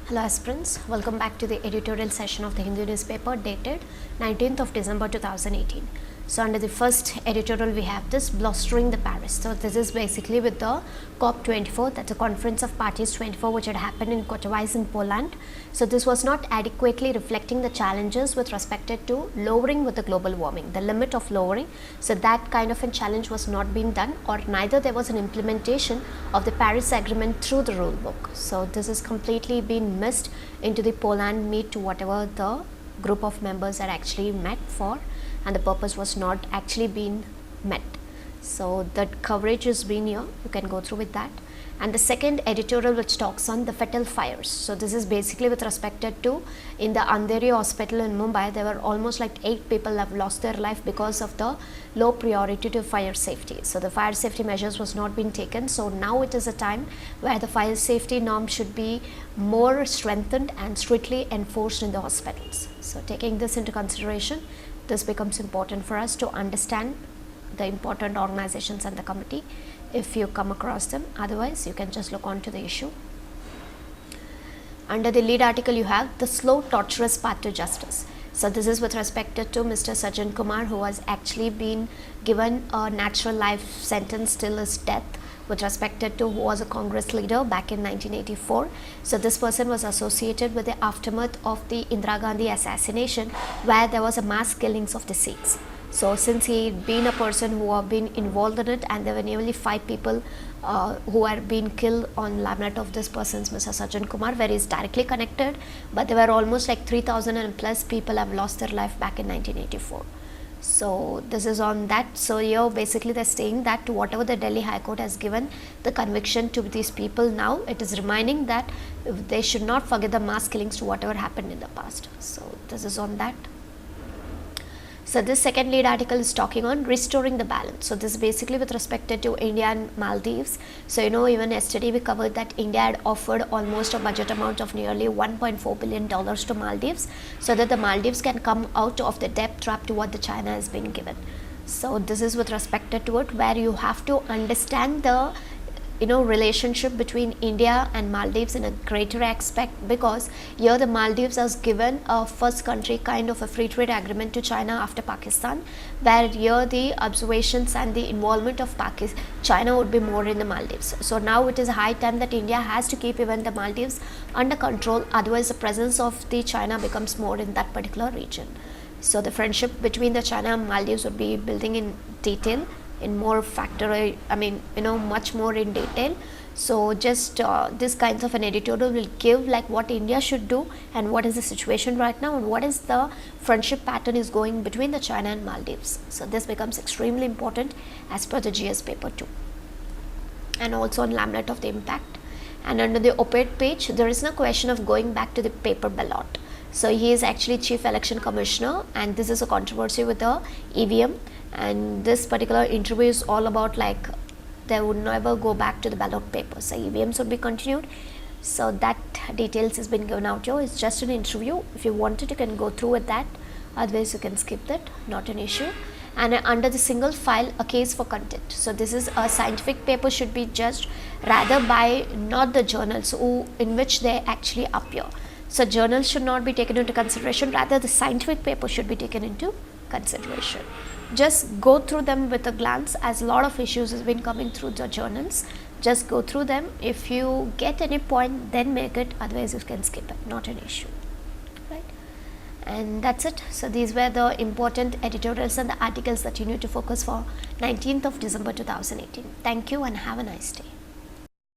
Hello aspirants, welcome back to the editorial session of the Hindu newspaper dated 19th of December 2018. So under the first editorial we have this blustering the Paris. So this is basically with the COP24, that's a conference of parties 24 which had happened in Katowice in Poland. So this was not adequately reflecting the challenges with respect to lowering with the global warming, the limit of lowering. So that kind of a challenge was not being done, or neither there was an implementation of the Paris Agreement through the rule book. So this is completely been missed into the Poland meet to whatever the group of members had actually met for, and the purpose was not actually being met. So that coverage has been here, you can go through with that. And the second editorial which talks on the fatal fires. So this is basically with respect to in the Andheri hospital in Mumbai, there were almost like 8 people have lost their life because of the low priority to fire safety. So the fire safety measures was not being taken. So now it is a time where the fire safety norm should be more strengthened and strictly enforced in the hospitals. So taking this into consideration, this becomes important for us to understand the important organizations and the committee if you come across them. Otherwise you can just look on to the issue. Under the lead article you have the slow torturous path to justice. So this is with respect to Mr. Sajjan Kumar, who has actually been given a natural life sentence till his death with respect to who was a Congress leader back in 1984. So this person was associated with the aftermath of the Indira Gandhi assassination, where there was a mass killings of the Sikhs. So since he had been a person who have been involved in it, and there were nearly 5 people who had been killed on laminate of this person's, Mr. Sajjan Kumar, where he is directly connected, but there were almost like 3,000 and plus people have lost their life back in 1984. So this is on that. So here basically they're saying that whatever the Delhi High Court has given the conviction to these people, now it is reminding that they should not forget the mass killings to whatever happened in the past. So this is on that. So this second lead article is talking on restoring the balance. So this is basically with respect to India and Maldives. So even yesterday we covered that India had offered almost a budget amount of nearly $1.4 billion to Maldives, so that the Maldives can come out of the debt trap to what the China has been given. So this is with respect to it, where you have to understand the relationship between India and Maldives in a greater aspect, because here the Maldives has given a first country kind of a free trade agreement to China after Pakistan, where here the observations and the involvement of China would be more in the Maldives. So now it is high time that India has to keep even the Maldives under control, otherwise the presence of the China becomes more in that particular region. So the friendship between the China and Maldives would be building in detail, in more factor, much more in detail. So just this kinds of an editorial will give like what India should do, and what is the situation right now, and what is the friendship pattern is going between the China and Maldives. So this becomes extremely important as per the GS paper 2, and also on laminate of the impact. And under the op-ed page, there is no question of going back to the paper ballot. So he is actually Chief Election Commissioner, and this is a controversy with the EVM. And this particular interview is all about like they would never go back to the ballot paper, so EVMs would be continued. So that details has been given out here. It's just an interview. If you wanted, you can go through with that, otherwise you can skip that, not an issue. And under the single file, a case for contempt. So this is a scientific paper should be judged rather by not the journals in which they actually appear. So journals should not be taken into consideration, rather the scientific paper should be taken into consideration. Just go through them with a glance, as a lot of issues has been coming through the journals. Just go through them. If you get any point, then make it, otherwise you can skip it, not an issue, right? And that's it. So these were the important editorials and the articles that you need to focus for 19th of December 2018. Thank you and have a nice day.